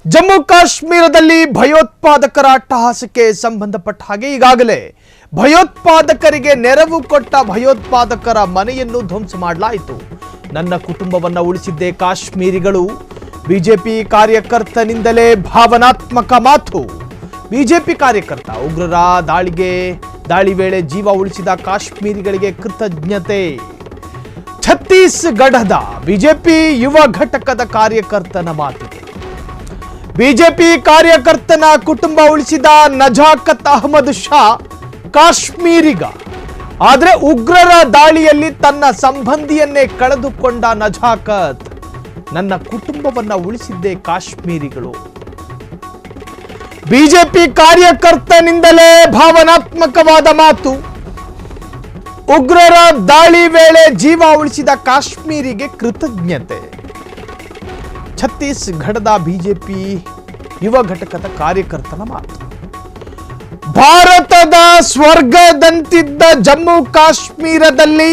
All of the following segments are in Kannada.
ಜಮ್ಮು ಕಾಶ್ಮೀರದಲ್ಲಿ ಭಯೋತ್ಪಾದಕರ ಅಟ್ಟಹಾಸಕ್ಕೆ ಸಂಬಂಧಪಟ್ಟ ಹಾಗೆ ಈಗಾಗಲೇ ಭಯೋತ್ಪಾದಕರಿಗೆ ನೆರವು ಕೊಟ್ಟ ಭಯೋತ್ಪಾದಕರ ಮನೆಯನ್ನು ಧ್ವಂಸ ಮಾಡಲಾಯಿತು. ನನ್ನ ಕುಟುಂಬವನ್ನು ಉಳಿಸಿದ್ದೇ ಕಾಶ್ಮೀರಿಗಳು. ಬಿಜೆಪಿ ಕಾರ್ಯಕರ್ತನಿಂದಲೇ ಭಾವನಾತ್ಮಕ ಮಾತು. ಬಿಜೆಪಿ ಕಾರ್ಯಕರ್ತ ಉಗ್ರರ ದಾಳಿ ವೇಳೆ ಜೀವ ಉಳಿಸಿದ ಕಾಶ್ಮೀರಿಗಳಿಗೆ ಕೃತಜ್ಞತೆ. ಛತ್ತೀಸ್ಗಢದ ಬಿಜೆಪಿ ಯುವ ಘಟಕದ ಕಾರ್ಯಕರ್ತನ ಮಾತು. ಬಿಜೆಪಿ ಕಾರ್ಯಕರ್ತನ ಕುಟುಂಬ ಉಳಿಸಿದ ನಜಾಕತ್ ಅಹಮದ್ ಶಾ ಕಾಶ್ಮೀರಿಗ. ಆದರೆ ಉಗ್ರರ ದಾಳಿಯಲ್ಲಿ ತನ್ನ ಸಂಬಂಧಿಯನ್ನೇ ಕಳೆದುಕೊಂಡ ನಜಾಕತ್, ನನ್ನ ಕುಟುಂಬವನ್ನ ಉಳಿಸಿದ್ದೇ ಕಾಶ್ಮೀರಿಗಳು. ಬಿಜೆಪಿ ಕಾರ್ಯಕರ್ತನಿಂದಲೇ ಭಾವನಾತ್ಮಕವಾದ ಮಾತು. ಉಗ್ರರ ದಾಳಿ ವೇಳೆ ಜೀವ ಉಳಿಸಿದ ಕಾಶ್ಮೀರಿಗೆ ಕೃತಜ್ಞತೆ. ಛತ್ತೀಸ್ಗಢದ ಬಿಜೆಪಿ ಯುವ ಘಟಕದ ಕಾರ್ಯಕರ್ತನ ಮಾತು. ಭಾರತದ ಸ್ವರ್ಗದಂತಿದ್ದ ಜಮ್ಮು ಕಾಶ್ಮೀರದಲ್ಲಿ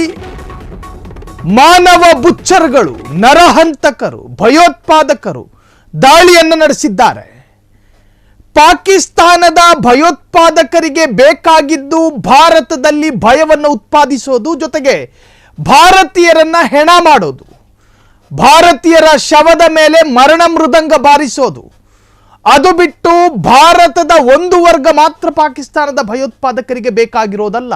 ಮಾನವ ಬುಚ್ಚರ್ಗಳು, ನರಹಂತಕರು, ಭಯೋತ್ಪಾದಕರು ದಾಳಿಯನ್ನು ನಡೆಸಿದ್ದಾರೆ. ಪಾಕಿಸ್ತಾನದ ಭಯೋತ್ಪಾದಕರಿಗೆ ಬೇಕಾಗಿದ್ದು ಭಾರತದಲ್ಲಿ ಭಯವನ್ನು ಉತ್ಪಾದಿಸೋದು, ಜೊತೆಗೆ ಭಾರತೀಯರನ್ನ ಹೆಣ ಮಾಡೋದು, ಭಾರತೀಯರ ಶವದ ಮೇಲೆ ಮರಣ ಮೃದಂಗ ಬಾರಿಸೋದು. ಅದು ಬಿಟ್ಟು ಭಾರತದ ಒಂದು ವರ್ಗ ಮಾತ್ರ ಪಾಕಿಸ್ತಾನದ ಭಯೋತ್ಪಾದಕರಿಗೆ ಬೇಕಾಗಿರೋದಲ್ಲ.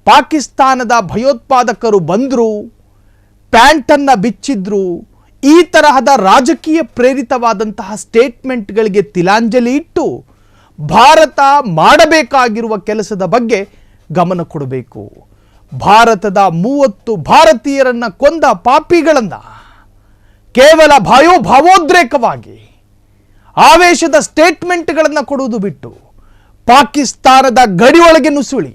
ಪಾಕಿಸ್ತಾನದ ಭಯೋತ್ಪಾದಕರು ಬಂದ್ರು, ಪ್ಯಾಂಟನ್ನ ಬಿಚ್ಚಿದ್ರು, ಈ ತರಹದ ರಾಜಕೀಯ ಪ್ರೇರಿತವಾದಂತಹ ಸ್ಟೇಟ್ಮೆಂಟ್ಗಳಿಗೆ ತಿಲಾಂಜಲಿ ಇಟ್ಟು ಭಾರತ ಮಾಡಬೇಕಾಗಿರುವ ಕೆಲಸದ ಬಗ್ಗೆ ಗಮನ ಕೊಡಬೇಕು. ಭಾರತದ 30 ಭಾರತೀಯರನ್ನ ಕೊಂದ ಪಾಪಿಗಳನ್ನ ಕೇವಲ ಭಾವೋದ್ರೇಕವಾಗಿ ಆವೇಶದ ಸ್ಟೇಟ್ಮೆಂಟ್ಗಳನ್ನು ಕೊಡುವುದು ಬಿಟ್ಟು ಪಾಕಿಸ್ತಾನದ ಗಡಿಯೊಳಗೆ ನುಸುಳಿ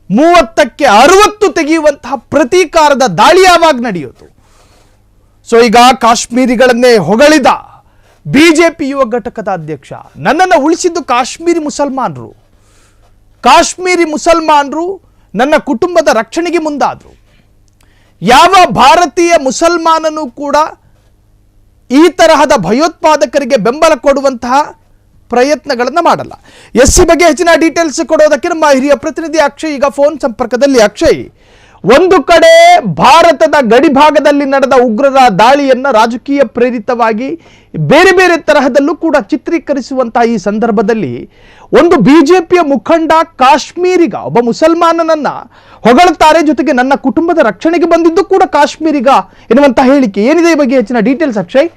30ಕ್ಕೆ 60 ತೆಗೆಯುವಂತಹ ಪ್ರತೀಕಾರದ ದಾಳಿ ಯಾವಾಗ ನಡೆಯೋದು? ಸೊ ಈಗ ಕಾಶ್ಮೀರಿಗಳನ್ನೇ ಹೊಗಳಿದ ಬಿಜೆಪಿ ಯುವ ಘಟಕದ ಅಧ್ಯಕ್ಷ, ನನ್ನನ್ನು ಉಳಿಸಿದ್ದು ಕಾಶ್ಮೀರಿ ಮುಸಲ್ಮಾನರು ನನ್ನ ಕುಟುಂಬದ ರಕ್ಷಣೆಗೆ ಮುಂದಾದರು. ಯಾವ ಭಾರತೀಯ ಮುಸಲ್ಮಾನನು ಕೂಡ ಈ ತರಹದ ಭಯೋತ್ಪಾದಕರಿಗೆ ಬೆಂಬಲ ಕೊಡುವಂತಹ ಪ್ರಯತ್ನಗಳನ್ನು ಮಾಡಲ್ಲ. ಈ ಬಗ್ಗೆ ಹೆಚ್ಚಿನ ಡೀಟೇಲ್ಸ್ ಕೊಡೋದಕ್ಕೆ ನಮ್ಮ ಹಿರಿಯ ಪ್ರತಿನಿಧಿ ಅಕ್ಷಯ್ ಈಗ ಫೋನ್ ಸಂಪರ್ಕದಲ್ಲಿ. ಅಕ್ಷಯ್, ಒಂದು ಕಡೆ ಭಾರತದ ಗಡಿ ಭಾಗದಲ್ಲಿ ನಡೆದ ಉಗ್ರರ ದಾಳಿಯನ್ನ ರಾಜಕೀಯ ಪ್ರೇರಿತವಾಗಿ ಬೇರೆ ಬೇರೆ ತರಹದಲ್ಲೂ ಕೂಡ ಚಿತ್ರೀಕರಿಸುವಂತಹ ಈ ಸಂದರ್ಭದಲ್ಲಿ ಒಂದು ಬಿಜೆಪಿಯ ಮುಖಂಡ ಕಾಶ್ಮೀರಿಗ, ಒಬ್ಬ ಮುಸಲ್ಮಾನನನ್ನ ಹೊಗಳ್ತಾರೆ, ಜೊತೆಗೆ ನನ್ನ ಕುಟುಂಬದ ರಕ್ಷಣೆಗೆ ಬಂದಿದ್ದು ಕೂಡ ಕಾಶ್ಮೀರಿಗ ಎನ್ನುವಂತಹ ಹೇಳಿಕೆ ಏನಿದೆ? ಈ ಬಗ್ಗೆ ಹೆಚ್ಚಿನ ಡೀಟೇಲ್ಸ್ ಅಕ್ಷಯ್.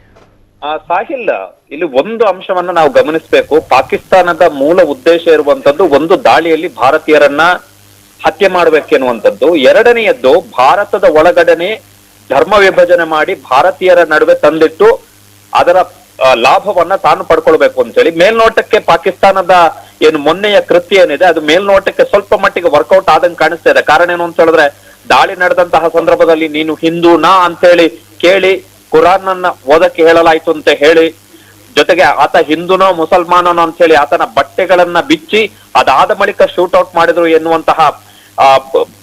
ಸಾಹಿಲ್, ಇಲ್ಲಿ ಒಂದು ಅಂಶವನ್ನ ನಾವು ಗಮನಿಸಬೇಕು. ಪಾಕಿಸ್ತಾನದ ಮೂಲ ಉದ್ದೇಶ ಇರುವಂತದ್ದು ಒಂದು ದಾಳಿಯಲ್ಲಿ ಭಾರತೀಯರನ್ನ ಹತ್ಯೆ ಮಾಡಬೇಕೆನ್ನುವಂಥದ್ದು. ಎರಡನೆಯದ್ದು, ಭಾರತದ ಒಳಗಡೆನೆ ಧರ್ಮ ವಿಭಜನೆ ಮಾಡಿ ಭಾರತೀಯರ ನಡುವೆ ತಂದಿಟ್ಟು ಅದರ ಲಾಭವನ್ನ ತಾನು ಪಡ್ಕೊಳ್ಬೇಕು ಅಂತೇಳಿ ಮೇಲ್ನೋಟಕ್ಕೆ ಪಾಕಿಸ್ತಾನದ ಏನು ಮೊನ್ನೆಯ ಕೃತ್ಯ ಏನಿದೆ ಅದು ಮೇಲ್ನೋಟಕ್ಕೆ ಸ್ವಲ್ಪ ಮಟ್ಟಿಗೆ ವರ್ಕೌಟ್ ಆದಂಗೆ ಕಾಣಿಸ್ತಾ ಇದೆ. ಕಾರಣ ಏನು ಅಂತ ಹೇಳಿದ್ರೆ, ದಾಳಿ ನಡೆದಂತಹ ಸಂದರ್ಭದಲ್ಲಿ ನೀನು ಹಿಂದೂನಾ ಅಂತೇಳಿ ಕೇಳಿ ಕುರಾನ್ ಅನ್ನ ಓದಕ್ಕೆ ಹೇಳಲಾಯ್ತು ಅಂತ ಹೇಳಿ, ಜೊತೆಗೆ ಆತ ಹಿಂದೂನೋ ಮುಸಲ್ಮಾನನೋ ಅಂತ ಹೇಳಿ ಆತನ ಬಟ್ಟೆಗಳನ್ನ ಬಿಚ್ಚಿ ಅದಾದ ಬಳಿಕ ಶೂಟ್ಔಟ್ ಮಾಡಿದ್ರು ಎನ್ನುವಂತಹ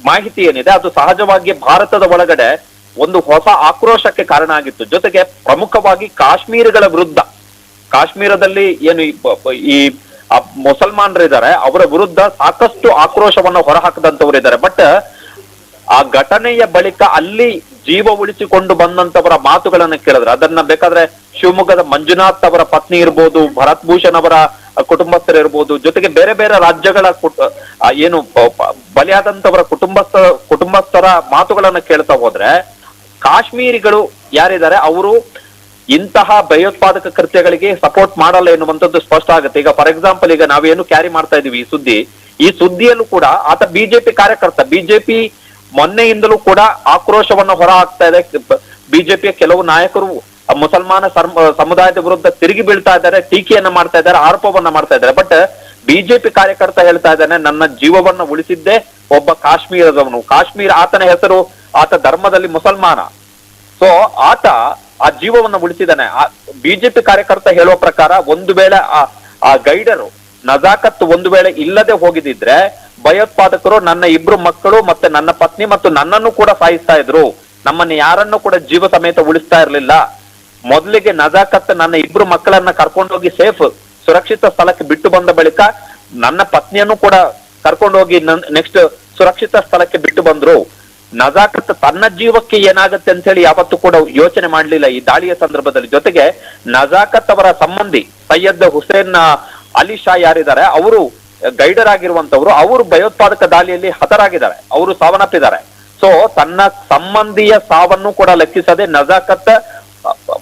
ಮಾಹಿತಿ ಏನಿದೆ ಅದು ಸಹಜವಾಗಿ ಭಾರತದ ಒಳಗಡೆ ಒಂದು ಹೊಸ ಆಕ್ರೋಶಕ್ಕೆ ಕಾರಣ ಆಗಿತ್ತು. ಜೊತೆಗೆ ಪ್ರಮುಖವಾಗಿ ಕಾಶ್ಮೀರಿಗಳ ವಿರುದ್ಧ, ಕಾಶ್ಮೀರದಲ್ಲಿ ಏನು ಈ ಮುಸಲ್ಮಾನರಿದ್ದಾರೆ ಅವರ ವಿರುದ್ಧ ಸಾಕಷ್ಟು ಆಕ್ರೋಶವನ್ನು ಹೊರಹಾಕದಂತವರು ಇದ್ದಾರೆ. ಬಟ್ ಆ ಘಟನೆಯ ಬಳಿಕ ಅಲ್ಲಿ ಜೀವ ಉಳಿಸಿಕೊಂಡು ಬಂದಂತವರ ಮಾತುಗಳನ್ನ ಕೇಳಿದ್ರೆ, ಅದನ್ನ ಬೇಕಾದ್ರೆ ಶಿವಮೊಗ್ಗದ ಮಂಜುನಾಥ್ ಅವರ ಪತ್ನಿ ಇರ್ಬೋದು, ಭರತ್ ಭೂಷಣ್ ಅವರ ಕುಟುಂಬಸ್ಥರು ಇರ್ಬೋದು, ಜೊತೆಗೆ ಬೇರೆ ಬೇರೆ ರಾಜ್ಯಗಳ ಏನು ಬಲಿಯಾದಂತವರ ಕುಟುಂಬಸ್ಥರ ಮಾತುಗಳನ್ನ ಕೇಳ್ತಾ ಹೋದ್ರೆ, ಕಾಶ್ಮೀರಿಗಳು ಯಾರಿದ್ದಾರೆ ಅವರು ಇಂತಹ ಭಯೋತ್ಪಾದಕ ಕೃತ್ಯಗಳಿಗೆ ಸಪೋರ್ಟ್ ಮಾಡಲ್ಲ ಎನ್ನುವಂಥದ್ದು ಸ್ಪಷ್ಟ ಆಗುತ್ತೆ. ಈಗ ಫಾರ್ ಎಕ್ಸಾಂಪಲ್, ಈಗ ನಾವೇನು ಕ್ಯಾರಿ ಮಾಡ್ತಾ ಇದೀವಿ ಈ ಸುದ್ದಿಯಲ್ಲೂ ಕೂಡ ಆತ ಬಿಜೆಪಿ ಕಾರ್ಯಕರ್ತ. ಬಿಜೆಪಿ ಮೊನ್ನೆಯಿಂದಲೂ ಕೂಡ ಆಕ್ರೋಶವನ್ನು ಹೊರ ಹಾಕ್ತಾ ಇದೆ. ಬಿಜೆಪಿಯ ಕೆಲವು ನಾಯಕರು ಮುಸಲ್ಮಾನ ಸಮುದಾಯದ ವಿರುದ್ಧ ತಿರುಗಿ ಬೀಳ್ತಾ ಇದ್ದಾರೆ, ಟೀಕೆಯನ್ನ ಮಾಡ್ತಾ ಇದ್ದಾರೆ, ಆರೋಪವನ್ನ ಮಾಡ್ತಾ ಇದ್ದಾರೆ. ಬಟ್ ಬಿಜೆಪಿ ಕಾರ್ಯಕರ್ತ ಹೇಳ್ತಾ ಇದ್ದಾನೆ, ನನ್ನ ಜೀವವನ್ನ ಉಳಿಸಿದ್ದೇ ಒಬ್ಬ ಕಾಶ್ಮೀರದವನು. ಆತನ ಹೆಸರು, ಆತ ಧರ್ಮದಲ್ಲಿ ಮುಸಲ್ಮಾನ. ಸೊ ಆತ ಆ ಜೀವವನ್ನ ಉಳಿಸಿದಾನೆ. ಬಿಜೆಪಿ ಕಾರ್ಯಕರ್ತ ಹೇಳುವ ಪ್ರಕಾರ ಒಂದು ವೇಳೆ ಆ ಗೈಡರು ನಜಾಕತ್ ಒಂದು ವೇಳೆ ಇಲ್ಲದೆ ಹೋಗಿದ್ರೆ ಭಯೋತ್ಪಾದಕರು ನನ್ನ 2 ಮಕ್ಕಳು ಮತ್ತೆ ನನ್ನ ಪತ್ನಿ ಮತ್ತು ನನ್ನನ್ನು ಕೂಡ ಸಾಯಿಸ್ತಾ ಇದ್ರು, ನಮ್ಮನ್ನು ಯಾರನ್ನು ಕೂಡ ಜೀವ ಸಮೇತ ಉಳಿಸ್ತಾ ಇರ್ಲಿಲ್ಲ. ಮೊದಲಿಗೆ ನಜಾಕತ್ ನನ್ನ ಇಬ್ರು ಮಕ್ಕಳನ್ನ ಕರ್ಕೊಂಡೋಗಿ ಸುರಕ್ಷಿತ ಸ್ಥಳಕ್ಕೆ ಬಿಟ್ಟು ಬಂದ ಬಳಿಕ ನನ್ನ ಪತ್ನಿಯನ್ನು ಕೂಡ ಕರ್ಕೊಂಡೋಗಿ ನೆಕ್ಸ್ಟ್ ಸುರಕ್ಷಿತ ಸ್ಥಳಕ್ಕೆ ಬಿಟ್ಟು ಬಂದ್ರು. ನಜಾಕತ್ ತನ್ನ ಜೀವಕ್ಕೆ ಏನಾಗುತ್ತೆ ಅಂತ ಹೇಳಿ ಯಾವತ್ತೂ ಕೂಡ ಯೋಚನೆ ಮಾಡ್ಲಿಲ್ಲ ಈ ದಾಳಿಯ ಸಂದರ್ಭದಲ್ಲಿ. ಜೊತೆಗೆ ನಜಾಕತ್ ಅವರ ಸಂಬಂಧಿ ಸೈಯದ್ ಹುಸೇನ್ ಅಲಿ ಶಾ ಯಾರಿದ್ದಾರೆ, ಅವರು ಗೈಡರ್ ಆಗಿರುವಂತವ್ರು, ಅವರು ಭಯೋತ್ಪಾದಕ ದಾಳಿಯಲ್ಲಿ ಹತರಾಗಿದ್ದಾರೆ, ಅವರು ಸಾವನ್ನಪ್ಪಿದ್ದಾರೆ. ಸೊ ತನ್ನ ಸಂಬಂಧಿಯ ಸಾವನ್ನು ಕೂಡ ಲೆಕ್ಕಿಸದೆ ನಜಾಕತ್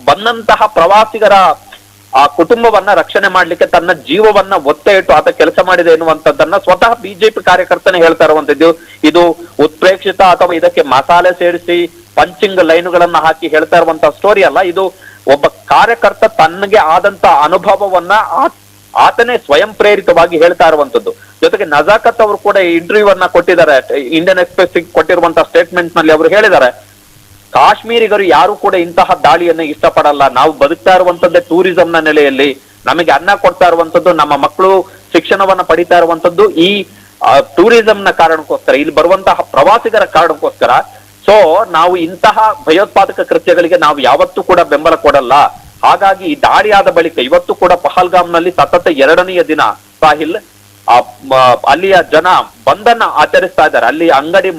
ಬಂದಂತಹ ಪ್ರವಾಸಿಗರ ಆ ಕುಟುಂಬವನ್ನ ರಕ್ಷಣೆ ಮಾಡ್ಲಿಕ್ಕೆ ತನ್ನ ಜೀವವನ್ನ ಒತ್ತೆ ಇಟ್ಟು ಆತ ಕೆಲಸ ಮಾಡಿದೆ ಎನ್ನುವಂಥದ್ದನ್ನ ಸ್ವತಃ ಬಿಜೆಪಿ ಕಾರ್ಯಕರ್ತನೇ ಹೇಳ್ತಾ ಇರುವಂತದ್ದು. ಇದು ಉತ್ಪ್ರೇಕ್ಷಿತ ಅಥವಾ ಇದಕ್ಕೆ ಮಸಾಲೆ ಸೇರಿಸಿ ಪಂಚಿಂಗ್ ಲೈನ್ಗಳನ್ನ ಹಾಕಿ ಹೇಳ್ತಾ ಇರುವಂತಹ ಸ್ಟೋರಿ ಅಲ್ಲ. ಇದು ಒಬ್ಬ ಕಾರ್ಯಕರ್ತ ತನ್ನಗೆ ಆದಂತ ಅನುಭವವನ್ನ ಆತನೇ ಸ್ವಯಂ ಪ್ರೇರಿತವಾಗಿ ಹೇಳ್ತಾ ಇರುವಂತದ್ದು. ಜೊತೆಗೆ ನಜಾಕತ್ ಅವರು ಕೂಡ ಇಂಟರ್ವ್ಯೂ ಅನ್ನ ಕೊಟ್ಟಿದ್ದಾರೆ. ಇಂಡಿಯನ್ ಎಕ್ಸ್ಪ್ರೆಸ್ ಕೊಟ್ಟಿರುವಂತಹ ಸ್ಟೇಟ್ಮೆಂಟ್ ನಲ್ಲಿ ಅವರು ಹೇಳಿದ್ದಾರೆ, ಕಾಶ್ಮೀರಿಗರು ಯಾರು ಕೂಡ ಇಂತಹ ದಾಳಿಯನ್ನ ಇಷ್ಟಪಡಲ್ಲ. ನಾವು ಬದುಕ್ತಾ ಇರುವಂತದ್ದೇ ಟೂರಿಸಂ ನ ನೆಲೆಯಲ್ಲಿ, ನಮಗೆ ಅನ್ನ ಕೊಡ್ತಾ ಇರುವಂತದ್ದು, ನಮ್ಮ ಮಕ್ಕಳು ಶಿಕ್ಷಣವನ್ನ ಪಡಿತಾ ಇರುವಂತದ್ದು ಈ ಟೂರಿಸಂ ನ ಕಾರಣಕ್ಕೋಸ್ಕರ, ಇಲ್ಲಿ ಬರುವಂತಹ ಪ್ರವಾಸಿಗರ ಕಾರಣಕ್ಕೋಸ್ಕರ. ಸೊ ನಾವು ಇಂತಹ ಭಯೋತ್ಪಾದಕ ಕೃತ್ಯಗಳಿಗೆ ನಾವು ಯಾವತ್ತೂ ಕೂಡ ಬೆಂಬಲ ಕೊಡಲ್ಲ. ಹಾಗಾಗಿ ಈ ದಾಳಿ ಆದ ಬಳಿಕ ಇವತ್ತು ಕೂಡ ಪಹಲ್ಗಾಮ್ ನಲ್ಲಿ ಸತತ 2ನೆಯ ದಿನ ಸಾಹಿಲ್ ಅಲ್ಲಿಯ ಜನ ಬಂದನ್ನ ಆಚರಿಸ್ತಾ ಇದ್ದಾರೆ. ಅಲ್ಲಿ ಅಂಗಡಿ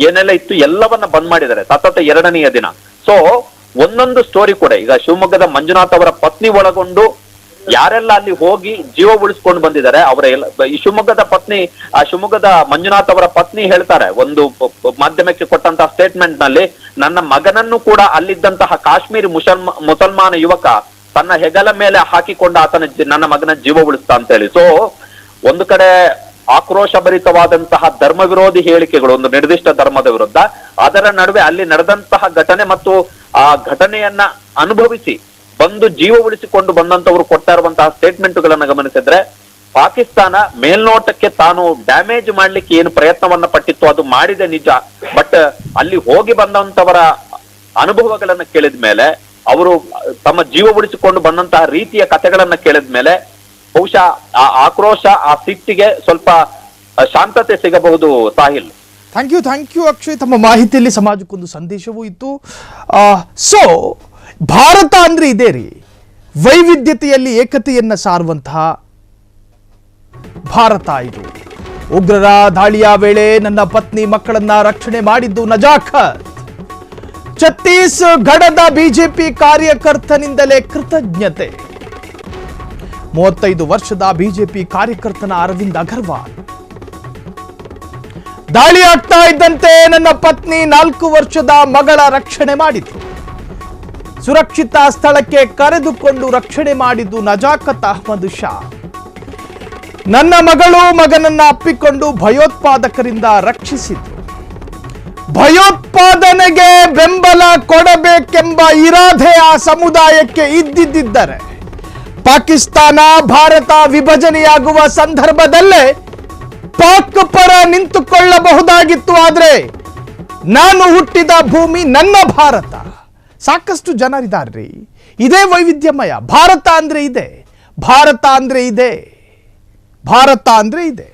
ಏನೆಲ್ಲ ಇತ್ತು ಎಲ್ಲವನ್ನ ಬಂದ್ ಮಾಡಿದ್ದಾರೆ ಸತತ 2ನೆಯ ದಿನ. ಸೊ ಒಂದೊಂದು ಸ್ಟೋರಿ ಕೂಡ ಈಗ ಶಿವಮೊಗ್ಗದ ಮಂಜುನಾಥ್ ಅವರ ಪತ್ನಿ ಒಳಗೊಂಡು ಯಾರೆಲ್ಲ ಅಲ್ಲಿ ಹೋಗಿ ಜೀವ ಉಳಿಸ್ಕೊಂಡು ಬಂದಿದ್ದಾರೆ ಅವರ ಈ ಶಿವಮೊಗ್ಗದ ಮಂಜುನಾಥ್ ಅವರ ಪತ್ನಿ ಹೇಳ್ತಾರೆ ಒಂದು ಮಾಧ್ಯಮಕ್ಕೆ ಕೊಟ್ಟಂತಹ ಸ್ಟೇಟ್ಮೆಂಟ್ ನಲ್ಲಿ, ನನ್ನ ಮಗನನ್ನು ಕೂಡ ಅಲ್ಲಿದ್ದಂತಹ ಕಾಶ್ಮೀರಿ ಮುಸಲ್ಮಾನ ಯುವಕ ತನ್ನ ಹೆಗಲ ಮೇಲೆ ಹಾಕಿಕೊಂಡ ನನ್ನ ಮಗನ ಜೀವ ಉಳಿಸ್ತಾ ಅಂತ ಹೇಳಿ. ಸೊ ಒಂದು ಕಡೆ ಆಕ್ರೋಶಭರಿತವಾದಂತಹ ಧರ್ಮ ವಿರೋಧಿ ಹೇಳಿಕೆಗಳು ಒಂದು ನಿರ್ದಿಷ್ಟ ಧರ್ಮದ ವಿರುದ್ಧ, ಅದರ ನಡುವೆ ಅಲ್ಲಿ ನಡೆದಂತಹ ಘಟನೆ ಮತ್ತು ಆ ಘಟನೆಯನ್ನ ಅನುಭವಿಸಿ ಬಂದು ಜೀವ ಉಳಿಸಿಕೊಂಡು ಬಂದಂತವರು ಕೊಡ್ತಾ ಇರುವಂತಹ ಸ್ಟೇಟ್ಮೆಂಟ್ ಗಳನ್ನ ಗಮನಿಸಿದ್ರೆ, ಪಾಕಿಸ್ತಾನ ಮೇಲ್ನೋಟಕ್ಕೆ ತಾನು ಡ್ಯಾಮೇಜ್ ಮಾಡ್ಲಿಕ್ಕೆ ಏನು ಪ್ರಯತ್ನವನ್ನ ಪಟ್ಟಿತ್ತು ಅದು ಮಾಡಿದೆ ನಿಜ. ಬಟ್ ಅಲ್ಲಿ ಹೋಗಿ ಬಂದಂತವರ ಅನುಭವಗಳನ್ನ ಕೇಳಿದ ಮೇಲೆ, ಅವರು ತಮ್ಮ ಜೀವ ಉಳಿಸಿಕೊಂಡು ಬಂದಂತಹ ರೀತಿಯ ಕಥೆಗಳನ್ನ ಕೇಳಿದ ಮೇಲೆ ಬಹುಶಃ ಆ ಆಕ್ರೋಶ, ಆ ಸಿಟ್ಟಿಗೆ ಸ್ವಲ್ಪ ಶಾಂತತೆ ಸಿಗಬಹುದು. Sahil, thank you Akshay. ತಮ್ಮ ಮಾಹಿತಿಯಲ್ಲಿ ಸಮಾಜಕ್ಕೊಂದು ಸಂದೇಶವೂ ಇತ್ತು. ಸೊ ಭಾರತ ಅಂದ್ರೆ ಇದೇ ರೀ, ವೈವಿಧ್ಯತೆಯಲ್ಲಿ ಏಕತೆಯನ್ನ ಸಾರುವಂತಹ ಭಾರತ ಇದು. ಉಗ್ರರ ದಾಳಿಯ ವೇಳೆ ನನ್ನ ಪತ್ನಿ ಮಕ್ಕಳನ್ನ ರಕ್ಷಣೆ ಮಾಡಿದ್ದು ನಜಾಕತ್. ಛತ್ತೀಸ್ಗಢದ ಬಿಜೆಪಿ ಕಾರ್ಯಕರ್ತನಿಂದಲೇ ಕೃತಜ್ಞತೆ. 35 ವರ್ಷದ ಬಿಜೆಪಿ ಕಾರ್ಯಕರ್ತನ ಅರವಿಂದ್ ಅಗರ್ವಾಲ್. ದಾಳಿ ಆಗ್ತಾ ಇದ್ದಂತೆ ನನ್ನ ಪತ್ನಿ 4 ವರ್ಷದ ಮಗಳ ರಕ್ಷಣೆ ಮಾಡಿದ್ರು. ಸುರಕ್ಷಿತ ಸ್ಥಳಕ್ಕೆ ಕರೆದುಕೊಂಡು ರಕ್ಷಣೆ ಮಾಡಿದ್ದು ನಜಾಕತ್ ಅಹ್ಮದ್ ಶಾ. ನನ್ನ ಮಗನನ್ನ ಅಪ್ಪಿಕೊಂಡು ಭಯೋತ್ಪಾದಕರಿಂದ ರಕ್ಷಿಸಿದ್ರು. ಭಯೋತ್ಪಾದನೆಗೆ ಬೆಂಬಲ ಕೊಡಬೇಕೆಂಬ ಇರಾದೆ ಆ ಸಮುದಾಯಕ್ಕೆ ಇದ್ದಿದ್ದರೆ ಪಾಕಿಸ್ತಾನ ಭಾರತ ವಿಭಜನೆಯಾಗುವ ಸಂದರ್ಭದಲ್ಲೇ ಪಾಕ್ ಪರ ನಿಂತುಕೊಳ್ಳಬಹುದಾಗಿತ್ತು. ಆದ್ರೆ ನಾನು ಹುಟ್ಟಿದ ಭೂಮಿ ನನ್ನ ಭಾರತ. ಸಾಕಷ್ಟು ಜನರಿದ್ದಾರ್ರಿ. ಇದೇ ವೈವಿಧ್ಯಮಯ. ಭಾರತ ಅಂದ್ರೆ ಇದೆ, ಭಾರತ ಅಂದ್ರೆ ಇದೆ, ಭಾರತ ಅಂದ್ರೆ ಇದೆ.